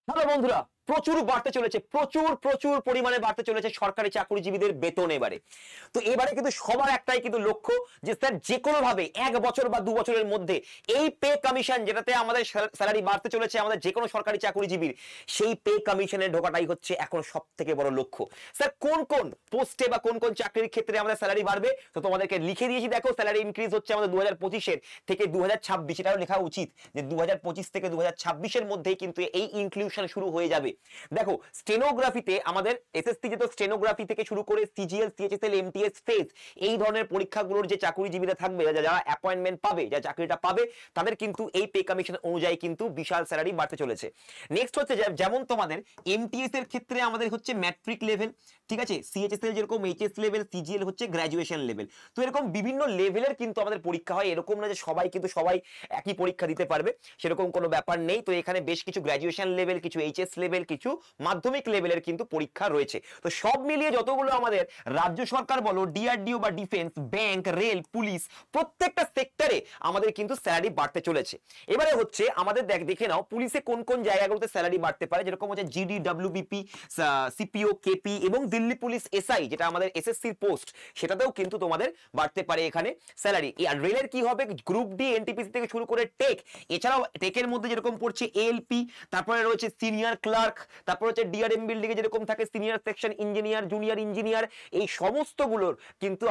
Hello বন্ধুরা, প্রচুর বাড়তে চলেছে, প্রচুর প্রচুর পরিমাণে বাড়তে চলেছে সরকারি চাকরিজীবীদের বেতন। এবারে তো এবারে কিন্তু সবার একটাই কিন্তু লক্ষ্য যে স্যার যে কোনো ভাবে 1 বছর বা 2 বছরের মধ্যে এই পে কমিশন যেটাতে আমাদের স্যালারি বাড়তে চলেছে আমাদের যে কোনো সরকারি চাকরিজীবীর, সেই পে কমিশনে ঢোকাটাই হচ্ছে এখন সব থেকে বড় লক্ষ্য। স্যার কোন কোন পোস্টে বা কোন কোন চাকরির ক্ষেত্রে আমাদের স্যালারি বাড়বে, তো তোমাদেরকে লিখে দিয়েছি। দেখো, স্যালারি ইনক্রিজ হচ্ছে আমাদের 2025-এর থেকে 2026, এটাও লেখা উচিত যে 2025 থেকে 2026-এর মধ্যেই কিন্তু এই ইনক্লুশন শুরু হয়ে যাবে। দেখো, স্টেনোগ্রাফিতে আমাদের এসএসসি যেটা স্টেনোগ্রাফি থেকে শুরু করে সিজিএল, সিএইচএসএল, এমটিএস, ফেজ এই ধরনের পরীক্ষাগুলোর যে চাকরিজীবীরা থাকবে, যারা অ্যাপয়েন্টমেন্ট পাবে, যারা চাকরিটা পাবে, তাদের কিন্তু এই পে কমিশন অনুযায়ী কিন্তু বিশাল স্যালারি বাড়তে চলেছে। নেক্সট হচ্ছে যেমন তোমাদের এমটিএস এর ক্ষেত্রে আমাদের হচ্ছে ম্যাট্রিক লেভেল, ঠিক আছে, সিএইচএসএল যেরকম এইচএস লেভেল, সিজিএল হচ্ছে গ্র্যাজুয়েশন লেভেল। তো এরকম বিভিন্ন লেভেলের কিন্তু আমাদের পরীক্ষা হয়, এরকম না যে সবাই কিন্তু সবাই একই পরীক্ষা দিতে পারবে, সেরকম কোনো ব্যাপার নেই। তো এখানে বেশ কিছু গ্র্যাজুয়েশন লেভেল, কিছু এইচএস লেভেল, কিছু মাধ্যমিক লেভেলের কিন্তু পরীক্ষা রয়েছে। তো সব মিলিয়ে যতগুলো আমাদের রাজ্য সরকার বলো, ডিআরডিও বা ডিফেন্স, ব্যাংক, রেল, পুলিশ, প্রত্যেকটা সেক্টরে আমাদের কিন্তু স্যালারি বাড়তে চলেছে। এবারে হচ্ছে আমাদের দেখে নাও পুলিশে কোন কোন জায়গাগুলোতে স্যালারি বাড়তে পারে, যেরকম হচ্ছে জিডি, ডব্লিউবিপি, সিপিও, কেপি এবং দিল্লি পুলিশ এসআই, যেটা আমাদের এসএসসির পোস্ট, সেটাতেও কিন্তু তোমাদের বাড়তে পারে এখানে স্যালারি। আর রেলের কি হবে, গ্রুপ ডি, এনটিপিসি থেকে শুরু করে টেক, এছাড়াও টেকের মধ্যে যেরকম পড়ছে এএলপি, তারপরে রয়েছে সিনিয়র ক্লার্ক, তারপর হচ্ছে ডিআরএম বিল্ডিং এ যেরকম থাকে senior section engineer, junior engineer, এই সমস্তগুলোর কিন্তু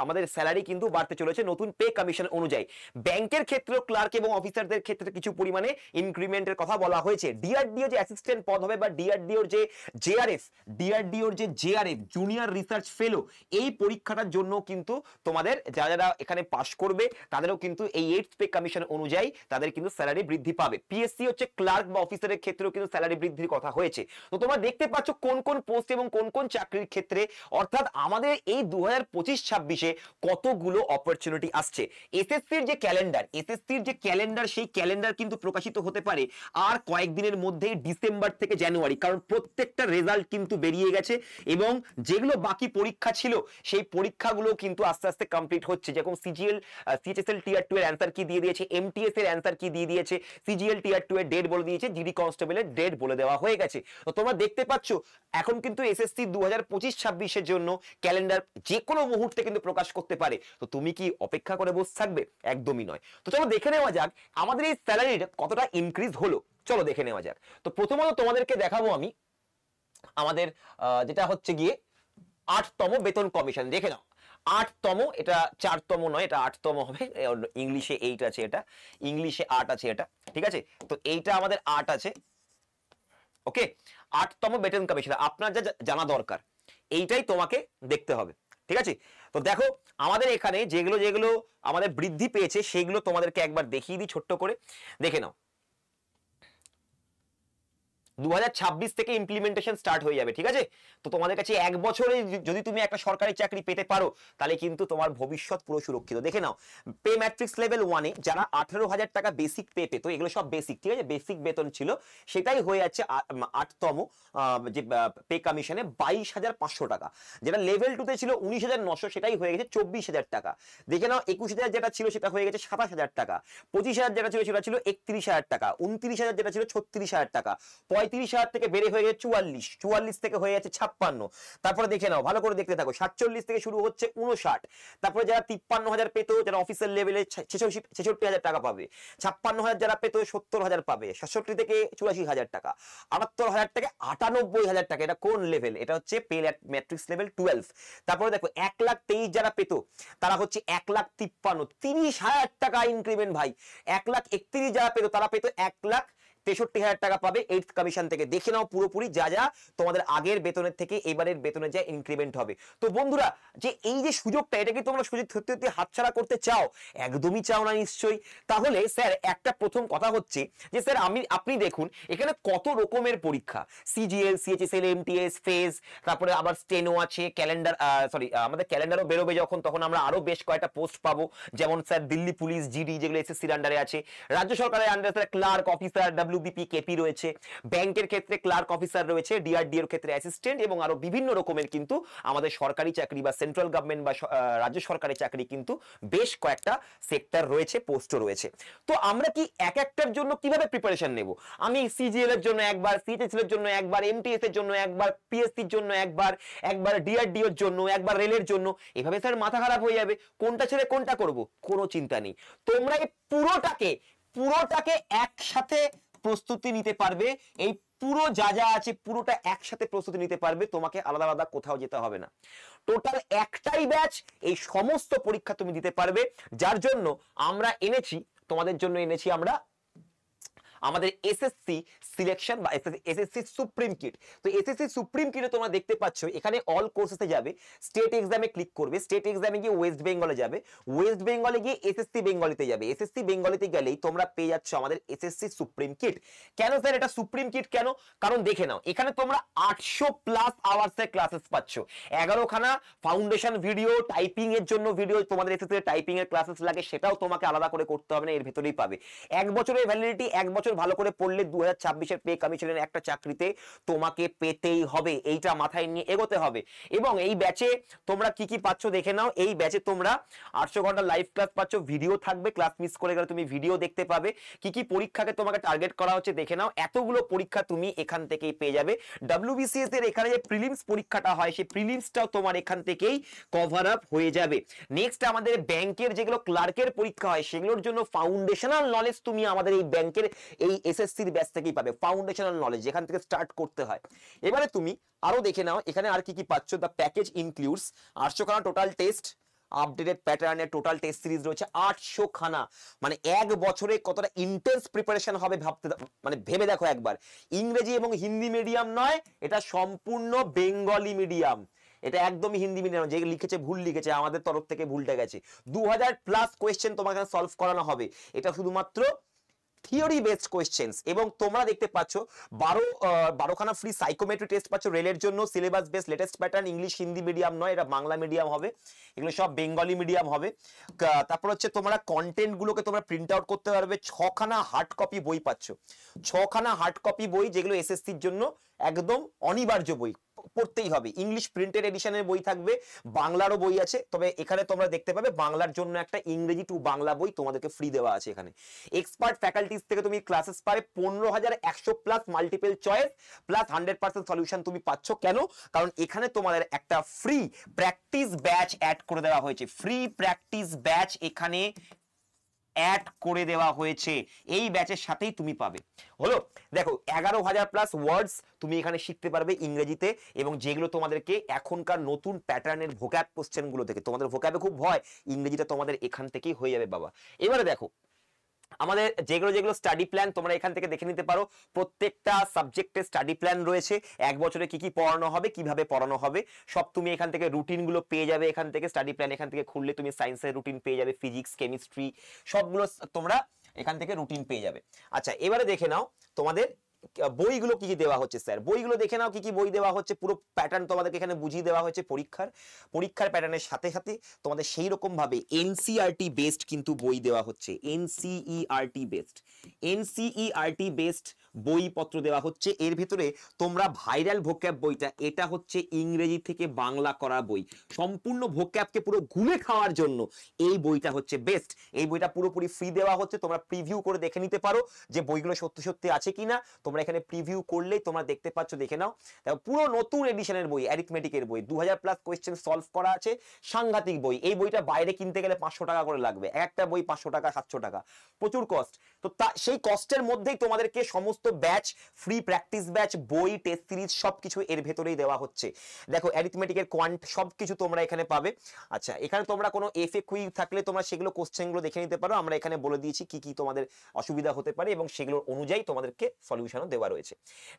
আমাদের স্যালারি কিন্তু বাড়তে চলেছে নতুন পে কমিশন অনুযায়ী। ব্যাংকের ক্ষেত্রেও ক্লার্ক এবং অফিসারদের ক্ষেত্রে কিছু পরিমাণে ইনক্রিমেন্টের কথা বলা হয়েছে। ডিআরডিও যে অ্যাসিস্ট্যান্ট পদ হবে বা ডিআরডিওর যে জেআরএফ জুনিয়র রিসার্চ ফেলো, এই পরীক্ষাটার জন্য কিন্তু তোমাদের যারা যারা এখানে পাশ করবে তাদেরও কিন্তু এই 8th পে কমিশন অনুযায়ী তাদের কিন্তু স্যালারি বৃদ্ধি পাবে। পিএসসি হচ্ছে ক্লার্ক বা অফিসারের ক্ষেত্রেও কিন্তু স্যালারি বৃদ্ধির কথা হয়েছে। তো তোমরা দেখতে পাচ্ছ কোন কোন পোস্ট এবং কোন কোন চাকরির ক্ষেত্রে, অর্থাৎ আমাদের এই 2025-26-এ কতগুলো অপরচুনিটি আসছে। এসএসসির যে ক্যালেন্ডার, সেই ক্যালেন্ডার কিন্তু প্রকাশিত হতে পারে আর কয়েকদিনের মধ্যেই, ডিসেম্বর থেকে জানুয়ারি, কারণ প্রত্যেকটা রেজাল্ট কিন্তু বেরিয়ে গেছে এবং যেগুলো বাকি পরীক্ষা ছিল সেই পরীক্ষাগুলো কিন্তু আস্তে আস্তে কমপ্লিট হচ্ছে। যেরকম সিজিএল, সিএইচএসএল টিয়ার 2 এর অ্যান্সার কি দিয়ে দিয়েছে, এমটিএস এর অ্যান্সার কি দিয়ে দিয়েছে, সিজিএল টিয়ার 2 এর ডেট বলে দিয়েছে, জিডি কনস্টেবলের ডেট বলে দেওয়া হয়ে গেছে। তো তোমরা দেখতে পাচ্ছ এখন কিন্তু এসএসসি 2025-26-এর জন্য ক্যালেন্ডার যে কোনো মুহূর্তে কিন্তু প্রকাশ করতে পারে। তো তুমি কি অপেক্ষা করে বসে থাকবে? একদমই নয়। তো চলো দেখে নেওয়া যাক আমাদের এই স্যালারির কতটা ইনক্রিজ হলো। চলো দেখে নেওয়া যাক। তো প্রথমত তোমাদেরকে দেখাবো আমি আমাদের যেটা হচ্ছে গিয়ে 8তম বেতন কমিশন। দেখে নাও, 8তম, এটা 4তম নয়, এটা 8তম হবে। ইংলিশে 8 আছে, এটা ইংলিশে 8 আছে, এটা ঠিক আছে। তো এইটা আমাদের 8 আছে, ওকে। 8তম বেতন কমিশন আপনার যা জানা দরকার, এইটাই তোমাকে দেখতে হবে, ঠিক আছে। তো দেখো আমাদের এখানে যেগুলো যেগুলো আমাদের বৃদ্ধি পেয়েছে সেগুলো তোমাদেরকে একবার দেখিয়ে দিই ছোট্ট করে, দেখে নাও। 2026 থেকে ইমপ্লিমেন্টেশন স্টার্ট হয়ে যাবে, ঠিক আছে। তো তোমাদের কাছে 1 বছরে যদি তুমি একটা সরকারি চাকরি পেতে পারো তাহলে কিন্তু তোমার ভবিষ্যৎ পুরো সুরক্ষিত। দেখে নাও, পে ম্যাট্রিক্স লেভেল 1-এ যারা 18,000 টাকা বেসিক পে পেত, এগুলো সব বেসিক, ঠিক আছে, বেসিক বেতন ছিল, সেটাই হয়ে যাচ্ছে 8তম যে পে কমিশনে 22,500 টাকা। যেটা লেভেল 2-তে ছিল 19,900, সেটাই হয়ে গেছে 24,000 টাকা। দেখে নাও 21,000 যেটা ছিল সেটা হয়ে গেছে 27,000 টাকা। 25,000 যেটা ছিল সেটা ছিল 31,000 টাকা। 29,000 যেটা ছিল 36,000 টাকা। 35,000 থেকে বেড়ে হয়ে গেছে 44 থেকে হয়ে যাচ্ছে 56। তারপরে দেখে নাও, ভালো করে দেখতে থাকো, 47 থেকে শুরু হচ্ছে 59। তারপরে যারা 53,000 পেতো, যারা অফিসিয়াল লেভেলে 66,000 টাকা পাবে। 56,000 যারা পেতো 70,000 পাবে। 67 থেকে 84,000 টাকা। 78,000 থেকে 98,000 টাকা। এটা কোন লেভেল? এটা হচ্ছে পে ম্যাট্রিক্স লেভেল 12। তারপরে দেখো 1,23,000 যারা পেতো তারা হচ্ছে 1,53,000, 30,000 টাকা ইনক্রিমেন্ট ভাই। 1,31,000 যারা পেতো তারা পেতো 1,63,000 টাকা পাবে 8th কমিশন থেকে। দেখে নাও পুরোপুরি যা যা তোমাদের আগের বেতনের থেকে এবারের বেতনে যা ইনক্রিমেন্ট হবে। তো বন্ধুরা, যে এই যে সুযোগটা, এটা কি তোমরা সুযোগ সত্যি হাতছাড়া করতে চাও? একদমই চাও না নিশ্চয়ই। তাহলে স্যার একটা প্রথম কথা হচ্ছে যে স্যার আপনি দেখুন এখানে কত রকমের পরীক্ষা, সিজিএল, সিএইচএসএল, এমটিএস, ফেজ, তারপরে আবার স্টেনো আছে, ক্যালেন্ডার, আমাদের ক্যালেন্ডারও বেরোবে যখন, তখন আমরা আরো বেশ কয়েকটা পোস্ট পাবো, যেমন স্যার দিল্লি পুলিশ, জিডি, যেগুলো এসএসসির আন্ডারে আছে। রাজ্য সরকারের আন্ডারে sir clerk, officer, WBP KP রয়েছে, ব্যাংকের ক্ষেত্রে ক্লার্ক অফিসার রয়েছে, ডিআরডিও এর ক্ষেত্রে অ্যাসিস্ট্যান্ট এবং আরো বিভিন্ন রকমের কিন্তু আমাদের সরকারি চাকরি বা সেন্ট্রাল গভর্নমেন্ট বা রাজ্য সরকারি চাকরি কিন্তু বেশ কয়েকটা সেক্টর রয়েছে, পোস্টও রয়েছে। তো আমরা কি এক একটার জন্য কিভাবে প্রিপারেশন নেব? আমি সিজিএল এর জন্য একবার, সিএইচএসএল এর জন্য একবার, এমটিএস এর জন্য একবার, পিএসসির জন্য একবার, একবার ডিআরডিও এর জন্য একবার, রেলের জন্য, এভাবে স্যার মাথা খারাপ হয়ে যাবে, কোনটা ছেড়ে কোনটা করব? কোনো চিন্তা নেই, তোমরা এই পুরোটাকে একসাথে প্রস্তুতি নিতে পারবে। এই পুরো যা যা আছে পুরোটা একসাথে প্রস্তুতি নিতে পারবে, তোমাকে আলাদা আলাদা কোথাও যেতে হবে না। টোটাল একটাই ব্যাচ, এই সমস্ত পরীক্ষা তুমি দিতে পারবে। যার জন্য আমরা এনেছি, তোমাদের জন্য এনেছি আমরা আমাদের এসএসসি সিলেকশন বা এসএসসি সুপ্রিম কিট। তো এসএসসি সুপ্রিম কিটে তোমরা দেখতে পাচ্ছ এখানে অল কোর্সেসে যাবে, স্টেট এক্সামে ক্লিক করবে, স্টেট এক্সামে গিয়ে ওয়েস্ট বেঙ্গলে যাবে, ওয়েস্ট বেঙ্গলে গিয়ে এসএসসি বেঙ্গলিতে যাবে, এসএসসি বেঙ্গলিতে গেলেই তোমরা পেয়ে যাচ্ছ আমাদের এসএসসি সুপ্রিম কিট। কেন স্যার এটা সুপ্রিম কিট কেন? কারণ দেখে নাও, এখানে তোমরা 800+ আওয়ার্সের ক্লাসেস পাচ্ছ, 11খানা ফাউন্ডেশন ভিডিও, টাইপিং এর জন্য ভিডিও, তোমাদের এসএসসি টাইপিং এর ক্লাসেস লাগে সেটাও তোমাকে আলাদা করে করতে হবে না, এর ভেতরেই পাবে। 1 বছরের ভ্যালিডিটি, 1 বছর ভালো করে পড়লে 2026 পে কমিশনের একটা চাকরিতে তোমাকে পেতেই হবে, এইটা মাথায় নিয়ে এগোতে হবে। এবং এই ব্যাচে তোমরা কি কি পাচ্ছ দেখে নাও। এই ব্যাচে তোমরা 800 ঘন্টা লাইভ ক্লাস পাচ্ছ, ভিডিও থাকবে, ক্লাস মিস করে গেলে তুমি ভিডিও দেখতে পাবে। কি কি পরীক্ষাকে তোমাকে টার্গেট করা হচ্ছে দেখে নাও, এতগুলো পরীক্ষা তুমি এখান থেকেই পেয়ে যাবে। ডব্লিউবিসিএস এর এখানে যে প্রিলিমস পরীক্ষাটা হয় সেই প্রিলিমসটাও তোমার এখান থেকেই কভার আপ হয়ে যাবে। নেক্সট আমাদের ব্যাংকের যেগুলো ক্লার্কের পরীক্ষা হয় সেগুলোর জন্য ফাউন্ডেশনাল নলেজ তুমি আমাদের এই ব্যাংকের এই এসএসসির ব্যাচ থেকেই পাবে, ফাউন্ডেশনাল নলেজ যেখান থেকে স্টার্ট করতে হয়। এবারে তুমি আরো দেখে নাও এখানে আর কি কি পাচ্ছ। দ্য প্যাকেজ ইনক্লুডস 800 খানা টোটাল টেস্ট, আপডেটেড প্যাটার্নের টোটাল টেস্ট সিরিজ রয়েছে 800 খানা, মানে 1 বছরে কতটা ইন্টেন্স প্রিপারেশন হবে মানে ভেবে দেখো একবার। ইংরেজি এবং হিন্দি মিডিয়াম নয়, এটা সম্পূর্ণ বেঙ্গলি মিডিয়াম, এটা একদমই হিন্দি মিডিয়াম। যে লিখেছে ভুল লিখেছে, আমাদের তরফ থেকে ভুলটা গেছে। 2000+ কোয়েশ্চেন তোমাকে সলভ করানো হবে, এটা শুধুমাত্র থিওরি বেসড কোয়েশ্চেন্স। এবং তোমরা দেখতে পাচ্ছ 12খানা ফ্রি সাইকোমেট্রি টেস্ট পাচ্ছ রেলের জন্য, syllabus base, latest pattern, English Hindi medium নয়, এটা বাংলা মিডিয়াম হবে, এগুলো সব বেঙ্গলি মিডিয়াম হবে। তারপর হচ্ছে তোমরা কন্টেন্ট গুলোকে তোমরা প্রিন্ট আউট করতে পারবে। 6খানা হার্ড কপি বই পাচ্ছ, 6খানা হার্ড কপি বই যেগুলো এসএসসির জন্য একদম অনিবার্য বই, পড়তেই হবে। ইংলিশ প্রিন্টেড এডিশনের বই থাকবে, বাংলারও বই আছে, তবে এখানে তোমরা দেখতে পাবে বাংলার জন্য একটা ইংরেজি টু বাংলা বই তোমাদেরকে ফ্রি দেওয়া আছে এখানে। এক্সপার্ট ফ্যাকাল্টিজ থেকে তুমি ক্লাসেস পাবে, 15,100+ মাল্টিপল চয়েস প্লাস 100% সলিউশন তুমি পাচ্ছ। কেন? কারণ এখানে তোমাদের একটা ফ্রি প্র্যাকটিস ব্যাচ অ্যাড করে দেওয়া হয়েছে, ফ্রি প্র্যাকটিস ব্যাচ এখানে অ্যাড করে দেওয়া হয়েছে, এই ব্যাচের সাথেই তুমি পাবে। হলো, দেখো 11,000+ ওয়ার্ডস তুমি এখানে শিখতে পারবে ইংরেজিতে, এবং যেগুলো তোমাদেরকে এখনকার নতুন প্যাটার্নের ভোক্যাব কোশ্চেন গুলো থেকে, তোমাদের ভোক্যাবে খুব ভয়, ইংরেজিটা তোমাদের এখান থেকেই হয়ে যাবে বাবা। এবারে দেখো আমাদের যেগুলো স্টাডি প্ল্যান তোমরা এখান থেকে দেখে নিতে পারো, প্রত্যেকটা সাবজেক্টের স্টাডি প্ল্যান রয়েছে, 1 বছরে কি কি পড়ানো হবে, কিভাবে পড়ানো হবে সব তুমি এখান থেকে রুটিন গুলো পেয়ে যাবে। এখান থেকে স্টাডি প্ল্যান এখান থেকে খুললে তুমি সায়েন্সের রুটিন পেয়ে যাবে, ফিজিক্স, কেমিস্ট্রি সবগুলো তোমরা এখান থেকে রুটিন পেয়ে যাবে। আচ্ছা এবারে দেখে নাও তোমাদের বইগুলো কি কি দেওয়া হচ্ছে। স্যার বইগুলো দেখে নাও কি কি বই দেওয়া হচ্ছে, পুরো প্যাটার্ন তোমাদেরকে এখানে বুঝিয়ে দেওয়া হয়েছে। পরীক্ষার প্যাটার্নের সাথে সাথে তোমাদের সেই রকম ভাবে এনসিইআরটি বেসড কিন্তু বই দেওয়া হচ্ছে, এনসিইআরটি বেসড বইপত্র দেওয়া হচ্ছে। এর ভিতরে তোমরা ভাইরাল ভোক্যাব বইটা, এটা হচ্ছে ইংরেজি থেকে বাংলা করা বই, সম্পূর্ণ ভোক্যাবকে পুরো ঘুরে খাওয়ার জন্য এই বইটা হচ্ছে বেস্ট। এই বইটা পুরোপুরি ফ্রি দেওয়া হচ্ছে, তোমরা প্রিভিউ করে দেখে নিতে পারো যে বইগুলো সত্যি সত্যি আছে কিনা। তোমরা এখানে প্রিভিউ করলেই তোমরা দেখতে পাচ্ছ, দেখে নাও। দেখো পুরো নতুন এডিশনের বই, অ্যারিথমেটিকের বই, 2000+ কোয়েশ্চেন সলভ করা আছে, সাংঘাতিক বই। এই বইটা বাইরে কিনতে গেলে 500 টাকা করে লাগবে, একটা বই 500 টাকা 700 টাকা, প্রচুর কস্ট। তো সেই কস্টের মধ্যেই তোমাদেরকে সমস্ত ব্যাচ, ফ্রি প্র্যাকটিস ব্যাচ, বই, টেস্ট সিরিজ সবকিছু এর ভেতরেই দেওয়া হচ্ছে। দেখো অ্যারিথমেটিকের কোয়ান্ট সবকিছু তোমরা এখানে পাবে। আচ্ছা এখানে তোমরা কোনো এফএকিউ থাকলে তোমরা সেগুলো কোশ্চেনগুলো দেখে নিতে পারো, আমরা এখানে বলে দিয়েছি কি কি তোমাদের অসুবিধা হতে পারে এবং সেগুলোর অনুযায়ী তোমাদেরকে সলিউশনও দেওয়া রয়েছে।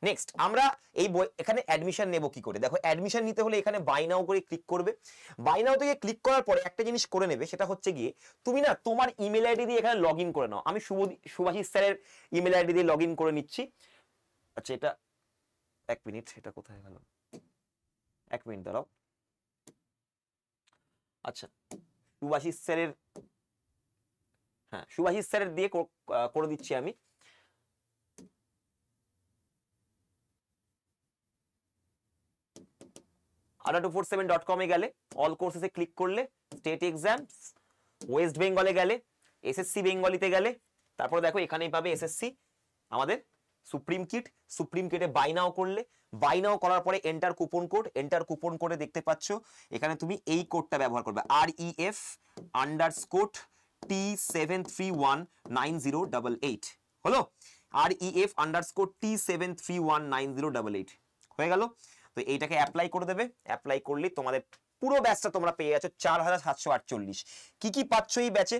নেক্সট আমরা এই বই এখানে অ্যাডমিশন নেব কি করে। দেখো অ্যাডমিশন নিতে হলে এখানে বাই নাও করে ক্লিক করবে। বাই নাও থেকে ক্লিক করার পরে একটা জিনিস করে নেবে, সেটা হচ্ছে গিয়ে তুমি না তোমার ইমেল আইডি দিয়ে এখানে লগ ইন করে নাও। আমি শুভাশিস স্যারের ইমেল আইডি দিয়ে লগ ইন করে নিচ্ছি। আচ্ছা এটা 1 মিনিট, এটা কোথায় গেল, 1 মিনিট দাঁড়াও। আচ্ছা শুভাশিস স্যারের, হ্যাঁ শুভাশিস স্যারের দিয়ে করে দিচ্ছি আমি। adda247.com এ গেলে অল কোর্সেসে ক্লিক করলে স্টেট এক্সামস, ওয়েস্ট বেঙ্গলে গেলে এসএসসি বেঙ্গলিতে গেলে, তারপরে দেখো এখানেই পাবে এসএসসি আমাদের সুপ্রিম কিটে বাই নাও করলে, বাই নাও করার পরে এন্টার কুপন কোডে দেখতে পাচ্ছ এখানে তুমি এই কোডটা ব্যবহার করবে REF_T731908 হলো, REF_T731908 হয়ে গেল। তো এইটাকে অ্যাপ্লাই করে দেবে, অ্যাপ্লাই করলে তোমাদের পুরো ব্যাচটা তোমরা পেয়ে যাচ্ছ 4748। কি কি পাচ্ছ এই ব্যাচে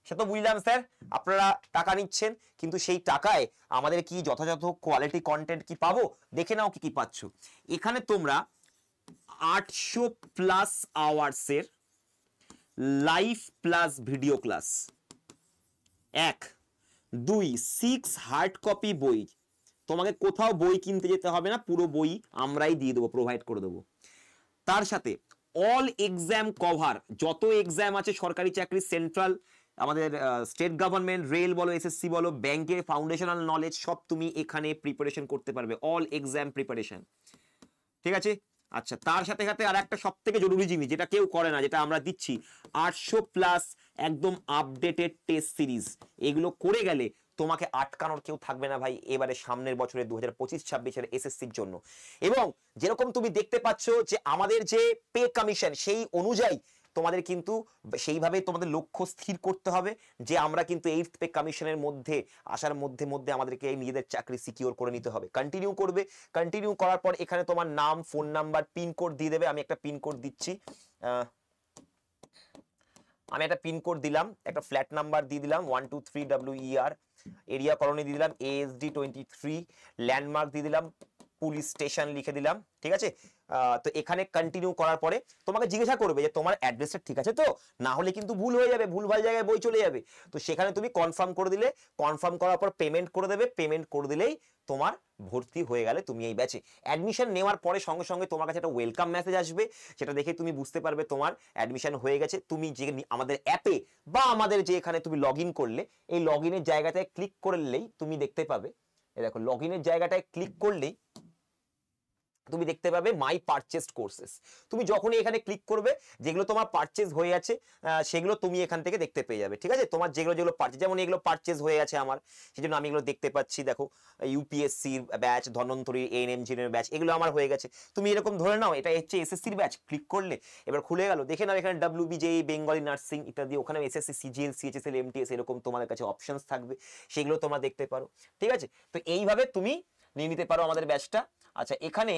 সে তো বুঝলাম স্যার, আপনারা টাকা নিচ্ছেন, কিন্তু সেই টাকায় আমাদের কি যথাযথ কোয়ালিটি কন্টেন্ট কি পাবো? দেখে নাও কি কি পাচ্ছ। এখানে তোমরা 800+ আওয়ার্সের live plus video class, 1 2 6 hard copy বই, তোমাকে কোথাও বই কিনতে যেতে হবে না, পুরো বই আমরাই দিয়ে দেবো, প্রোভাইড করে দেবো। তার সাথে অল এক্সাম কভার, যত এক্সাম আছে সরকারি চাকরি, সেন্ট্রাল, আমাদের স্টেট গভর্নমেন্ট, রেল বলো, এসএসসি বলো, ব্যাংকের ফাউন্ডেশনাল নলেজ সব তুমি এখানে প্রিপারেশন করতে পারবে, অল এক্সাম প্রিপারেশন, ঠিক আছে। আচ্ছা, তার সাথে সাথে আর একটা সব থেকে জরুরি জিনিস যেটা কেউ করে না, যেটা আমরা দিচ্ছি 800+ একদম আপডেটেড টেস্ট সিরিজ। এগুলো করে গেলে তোমাকে আটকানোর কেউ থাকবে না ভাই এবারে সামনের বছরে 2025-26 এসএসসির জন্য। এবং যেরকম তুমি দেখতে পাচ্ছ যে আমাদের যে পে কমিশন সেই অনুযায়ী তোমাদের কিন্তু সেইভাবে তোমাদের লক্ষ্য স্থির করতে হবে যে আমরা কিন্তু 8th পে কমিশনের মধ্যে আসার মধ্যে আমাদেরকে নিজেদের চাকরি সিকিউর করে নিতে হবে। কন্টিনিউ করবে, কন্টিনিউ করার পর এখানে তোমার নাম, ফোন নাম্বার, পিন কোড দিয়ে দেবে। আমি একটা পিন কোড দিচ্ছি, আমি একটা পিন কোড দিলাম, একটা ফ্ল্যাট নাম্বার দিয়ে দিলাম 123 WER, এরিয়া কলোনি দিয়ে দিলাম ASD 23, ল্যান্ডমার্ক দিয়ে দিলাম পুলিশ স্টেশন লিখে দিলাম, ঠিক আছে। তো এখানে কন্টিনিউ করার পরে তোমাকে জিজ্ঞাসা করবে যে তোমার অ্যাড্রেসটা ঠিক আছে তো, না হলে কিন্তু ভুল হয়ে যাবে, ভুলভাল জায়গায় বই চলে যাবে। তো সেখানে তুমি কনফার্ম করে দিলে, কনফার্ম করার পর পেমেন্ট করে দেবে, পেমেন্ট করে দিলেই তোমার ভর্তি হয়ে গেলে তুমি এই ব্যাচে। অ্যাডমিশন নেওয়ার পরে সঙ্গে সঙ্গে তোমার কাছে একটা ওয়েলকাম মেসেজ আসবে, সেটা দেখে তুমি বুঝতে পারবে তোমার অ্যাডমিশন হয়ে গেছে। তুমি যে আমাদের অ্যাপে বা আমাদের যে এখানে তুমি লগ ইন করলে, এই লগ ইনের জায়গাটায় ক্লিক করলেই তুমি দেখতে পাবে, এই দেখো লগ ইনের জায়গাটায় ক্লিক করলেই তুমি দেখতে পাবে মাই পারচেসড কোর্সেস। তুমি যখনই এখানে ক্লিক করবে যেগুলো তোমার পারচেজ হয়ে আছে সেগুলো তুমি এখান থেকে দেখতে পেয়ে যাবে, ঠিক আছে। তোমার যেগুলো পারচেজ, যেমন এগুলো পারচেজ হয়ে আছে আমার, সেজন্য আমি এগুলো দেখতে পাচ্ছি। দেখো ইউপিএসসির ব্যাচ, ধন্বন্তরী, এএনএমজির ব্যাচ, এগুলো আমার হয়ে গেছে। তুমি এরকম ধরে নাও এটা হচ্ছে এসএসসির ব্যাচ, ক্লিক করলে এবার খুলে গেল, দেখে নাও এখানে WBJEE, বেঙ্গলি নার্সিং ইত্যাদি, ওখানে এসএসসি, সিজিএল, সিএইচএসএল, এমটিএস এরকম তোমাদের কাছে অপশনস থাকবে, সেগুলো তোমরা দেখতে পারো, ঠিক আছে। তো এইভাবে তুমি নিয়ে নিতে পারো আমাদের ব্যাচটা। আচ্ছা, এখানে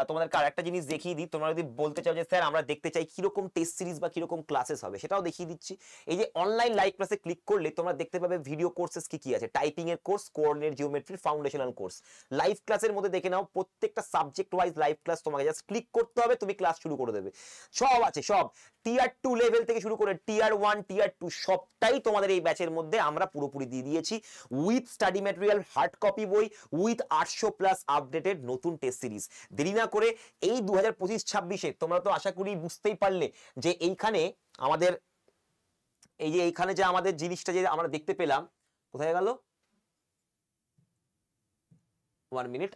তোমাদেরকে আর একটা জিনিস দেখিয়ে দিই, তোমরা যদি বলতে চাও যে স্যার আমরা দেখতে চাই কিরকম টেস্ট সিরিজ বা কিরকম ক্লাসেস হবে, সেটাও দেখিয়ে দিচ্ছি। এই যে অনলাইন লাইভ ক্লাসে ক্লিক করলে তোমরা দেখতে পাবে ভিডিও কোর্সেস কি কি আছে, টাইপিং এর course, coordinate geometry, foundational course. Live ক্লাসের মধ্যে দেখে নাও প্রত্যেকটা সাবজেক্ট ওয়াইজ লাইভ ক্লাস, তোমাকে জাস্ট ক্লিক করতে হবে, তুমি ক্লাস শুরু করে দেবে। সব আছে, সব টিয়ার 2 লেভেল থেকে শুরু করে টিয়ার 1, টিয়ার 2 সবটাই তোমাদের এই ব্যাচের মধ্যে আমরা পুরোপুরি দিয়ে দিয়েছি, with study material, hard copy বই, উইথ 800+ আপডেটেড নতুন টেস্ট সিরিজ। দেরি না করে এই 2025-26 তোমরা তো আশা করি বুঝতেই পারলে যে এইখানে আমাদের এই যে এইখানে যে আমাদের জিনিসটা যে আমরা দেখতে পেলাম, কোথায় গেল 1 মিনিট,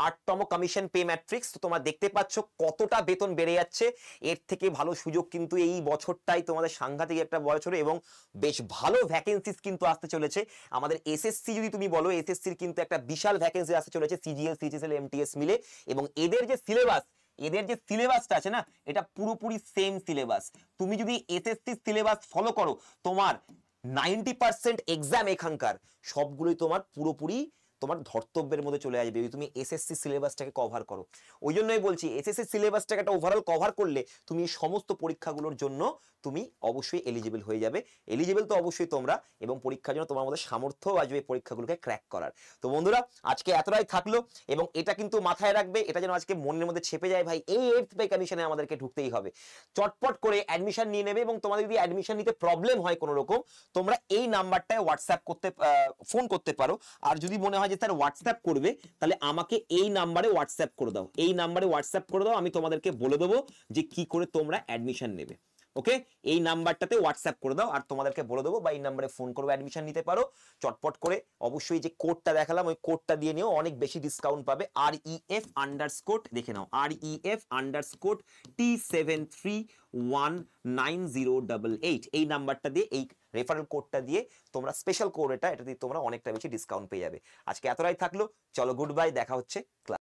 8তম কমিশন পে ম্যাট্রিক্স। তো তোমরা দেখতে পাচ্ছ কতটা বেতন বেড়ে যাচ্ছে। এর থেকে ভালো সুযোগ কিন্তু এই বছরটাই তোমাদের সাংঘাতিক একটা বছর, এবং বেশ ভালো ভ্যাকেন্সিস কিন্তু আসতে চলেছে। আমাদের এসএসসি যদি তুমি বলো, এসএসসির কিন্তু একটা বিশাল ভ্যাকেন্সি আসতে চলেছে, সিজিএল, সিএইচএসএল, এমটিএস মিলে। এবং এদের যে সিলেবাসটা আছে না, এটা পুরোপুরি সেম সিলেবাস। তুমি যদি এসএসসি সিলেবাস ফলো করো, তোমার 90% এক্সাম এখানকার সবগুলোই তোমার পুরোপুরি তোমার ধর্তব্যের মধ্যে চলে আসবে যদি তুমি এসএসসি সিলেবাসটাকে কভার করো। ওই জন্যই বলছি এসএসসি সিলেবাসটাকে একটা ওভারঅল কভার করলে তুমি সমস্ত পরীক্ষাগুলোর জন্য তুমি অবশ্যই এলিজিবল হয়ে যাবে। এলিজিবল তো অবশ্যই তোমরা, এবং পরীক্ষার জন্য তোমার মধ্যে সামর্থ্য আসবে পরীক্ষাগুলোকে ক্র্যাক করার। তো বন্ধুরা আজকে এতটাই থাকলো, এবং এটা কিন্তু মাথায় রাখবে, এটা যেন আজকে মনের মধ্যে ছেপে যায়, ভাই এই 8th পে কমিশনে আমাদেরকে ঢুকতেই হবে। চটপট করে অ্যাডমিশন নিয়ে নেবে, এবং তোমাদের যদি অ্যাডমিশন নিতে প্রবলেম হয় কোনো রকম, তোমরা এই নাম্বারটায় ফোন করতে পারো। আর যদি মনে হয় যে স্যার হোয়াটসঅ্যাপ করবে, তাহলে আমাকে এই নাম্বারে হোয়াটসঅ্যাপ করে দাও, এই নাম্বারে হোয়াটসঅ্যাপ করে দাও, আমি তোমাদেরকে বলে দেবো যে কি করে তোমরা অ্যাডমিশন নেবে। ওকে, এই নাম্বারটাতে হোয়াটসঅ্যাপ করে দাও, আর তোমাদেরকে বলে দেবো বা এই নাম্বারে ফোন করবো, অ্যাডমিশন নিতে পারো চটপট করে। অবশ্যই যে কোডটা দেখালাম ওই কোডটা দিয়ে নিও, অনেক বেশি ডিসকাউন্ট পাবে। REF_ দেখে নাও, REF_ T731908, এই নাম্বারটা দিয়ে, এই রেফারেল কোডটা দিয়ে তোমরা, স্পেশাল কোড এটা দিয়ে তোমরা অনেকটা বেশি ডিসকাউন্ট পেয়ে যাবে। আজকে এতটাই থাকলো, চলো গুড বাই, দেখা হচ্ছে ক্লাস।